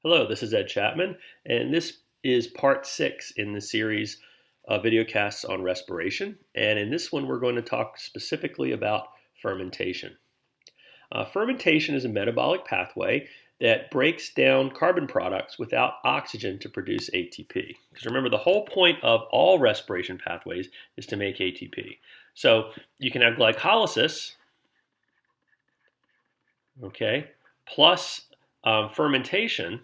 Hello, this is Ed Chapman, and this is part 6 in the series of videocasts on respiration. And in this one, we're going to talk specifically about fermentation. Fermentation is a metabolic pathway that breaks down carbon products without oxygen to produce ATP. Because remember, the whole point of all respiration pathways is to make ATP. So you can have glycolysis, okay, plus fermentation.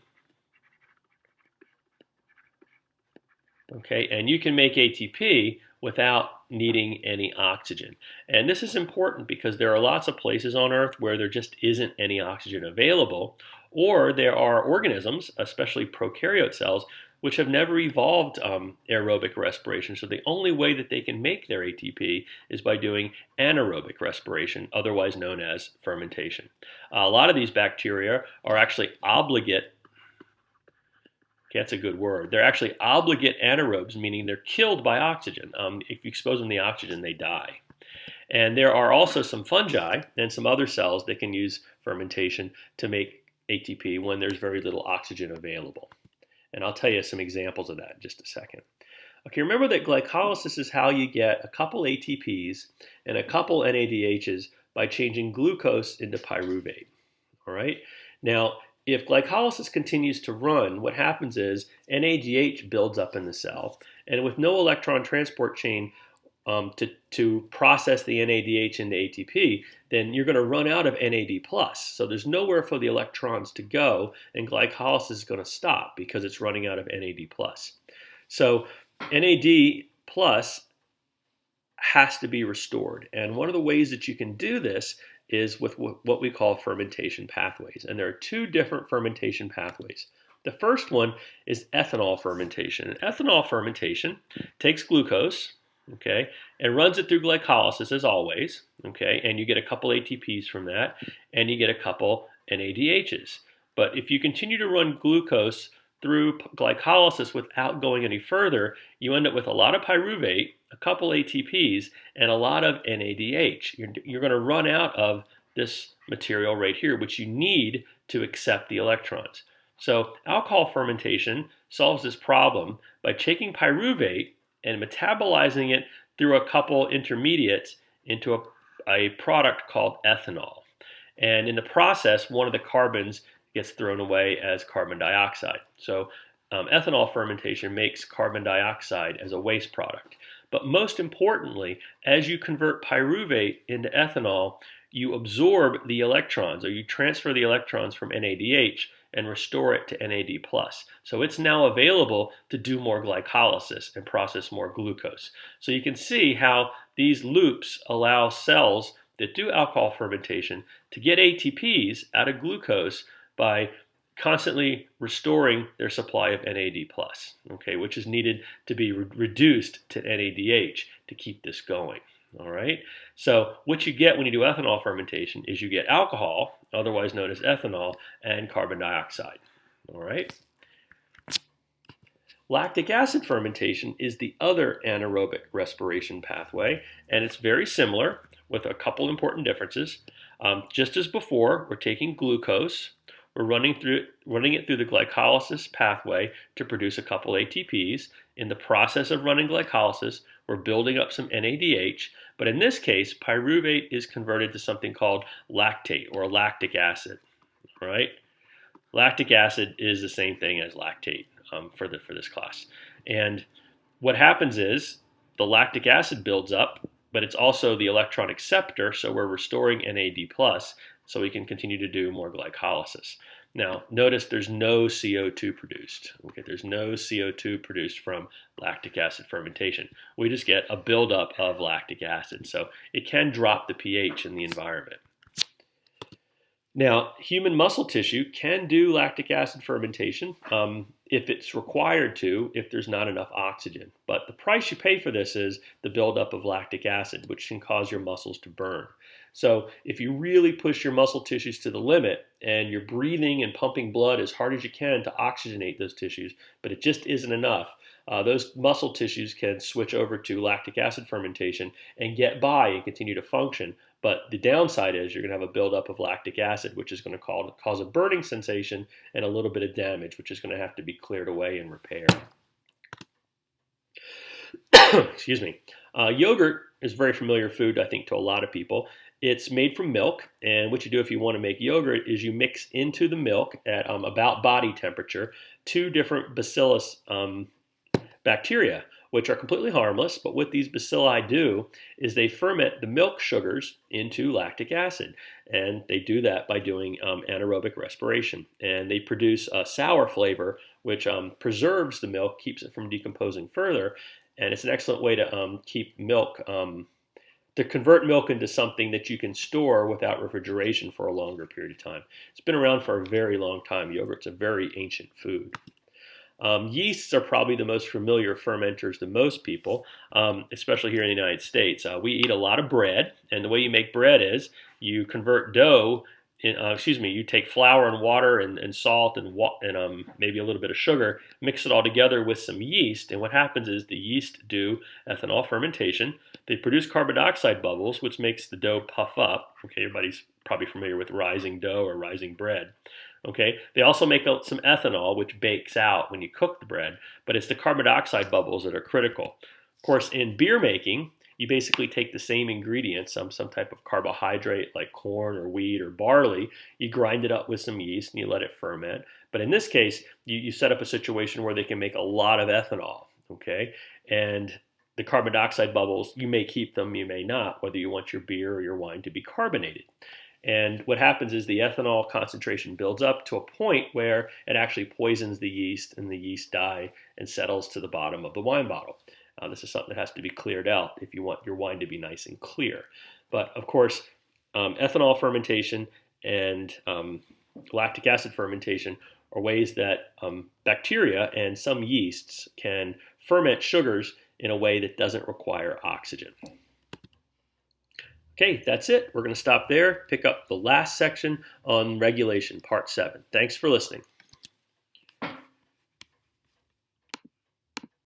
Okay, and you can make ATP without needing any oxygen. And this is important because there are lots of places on Earth where there just isn't any oxygen available, or there are organisms, especially prokaryote cells, which have never evolved aerobic respiration. So the only way that they can make their ATP is by doing anaerobic respiration, otherwise known as fermentation. A lot of these bacteria are actually obligate. Okay, that's a good word. They're actually obligate anaerobes, meaning they're killed by oxygen. If you expose them to oxygen, they die. And there are also some fungi and some other cells that can use fermentation to make ATP when there's very little oxygen available. And I'll tell you some examples of that in just a second. Okay, remember that glycolysis is how you get a couple ATPs and a couple NADHs by changing glucose into pyruvate. All right? Now, if glycolysis continues to run, what happens is NADH builds up in the cell, and with no electron transport chain to process the NADH into ATP, then you're going to run out of NAD+. So there's nowhere for the electrons to go, and glycolysis is going to stop because it's running out of NAD+. So NAD+ has to be restored, and one of the ways that you can do this is with what we call fermentation pathways. And there are two different fermentation pathways. The first one is ethanol fermentation. And ethanol fermentation takes glucose, okay, and runs it through glycolysis as always, okay, and you get a couple ATPs from that, and you get a couple NADHs. But if you continue to run glucose through glycolysis without going any further, you end up with a lot of pyruvate, a couple ATPs, and a lot of NADH. You're going to run out of this material right here, which you need to accept the electrons. So alcohol fermentation solves this problem by taking pyruvate and metabolizing it through a couple intermediates into a product called ethanol. And in the process, one of the carbons gets thrown away as carbon dioxide. So ethanol fermentation makes carbon dioxide as a waste product. But most importantly, as you convert pyruvate into ethanol, you absorb the electrons, or you transfer the electrons from NADH and restore it to NAD+. So it's now available to do more glycolysis and process more glucose. So you can see how these loops allow cells that do alcohol fermentation to get ATPs out of glucose by constantly restoring their supply of NAD+, okay, which is needed to be reduced to NADH to keep this going. All right. So what you get when you do ethanol fermentation is you get alcohol, otherwise known as ethanol, and carbon dioxide. All right. Lactic acid fermentation is the other anaerobic respiration pathway, and it's very similar with a couple important differences. Just as before, we're taking glucose. We're running it through the glycolysis pathway to produce a couple ATPs. In the process of running glycolysis, we're building up some NADH, but in this case, pyruvate is converted to something called lactate or lactic acid. Right? Lactic acid is the same thing as lactate for this class. And what happens is the lactic acid builds up, but it's also the electron acceptor, so we're restoring NAD+, so we can continue to do more glycolysis. Now, notice there's no CO2 produced. Okay, there's no CO2 produced from lactic acid fermentation. We just get a buildup of lactic acid, so it can drop the pH in the environment. Now, human muscle tissue can do lactic acid fermentation if it's required to, if there's not enough oxygen. But the price you pay for this is the buildup of lactic acid, which can cause your muscles to burn. So if you really push your muscle tissues to the limit and you're breathing and pumping blood as hard as you can to oxygenate those tissues, but it just isn't enough, those muscle tissues can switch over to lactic acid fermentation and get by and continue to function But the downside is you're going to have a buildup of lactic acid, which is going to cause a burning sensation and a little bit of damage, which is going to have to be cleared away and repaired. Excuse me. Yogurt is a very familiar food, I think, to a lot of people. It's made from milk, and what you do if you want to make yogurt is you mix into the milk at about body temperature 2 different bacillus bacteria, which are completely harmless, but what these bacilli do is they ferment the milk sugars into lactic acid, and they do that by doing anaerobic respiration, and they produce a sour flavor, which preserves the milk, keeps it from decomposing further, and it's an excellent way to keep milk, to convert milk into something that you can store without refrigeration for a longer period of time. It's been around for a very long time. Yogurt's a very ancient food. Yeasts are probably the most familiar fermenters to most people, especially here in the United States. We eat a lot of bread, and the way you make bread is you convert dough. You take flour and water and salt and maybe a little bit of sugar, mix it all together with some yeast, and what happens is the yeast do ethanol fermentation. They produce carbon dioxide bubbles, which makes the dough puff up. Okay, everybody's probably familiar with rising dough or rising bread. Okay, they also make some ethanol, which bakes out when you cook the bread, but it's the carbon dioxide bubbles that are critical. Of course, in beer making, you basically take the same ingredients, some type of carbohydrate like corn or wheat or barley, you grind it up with some yeast and you let it ferment. But in this case, you set up a situation where they can make a lot of ethanol, okay? And the carbon dioxide bubbles, you may keep them, you may not, whether you want your beer or your wine to be carbonated. And what happens is the ethanol concentration builds up to a point where it actually poisons the yeast, and the yeast die and settles to the bottom of the wine bottle. This is something that has to be cleared out if you want your wine to be nice and clear. But of course, ethanol fermentation and lactic acid fermentation are ways that bacteria and some yeasts can ferment sugars in a way that doesn't require oxygen. Okay, that's it. We're going to stop there, pick up the last section on regulation, part 7. Thanks for listening.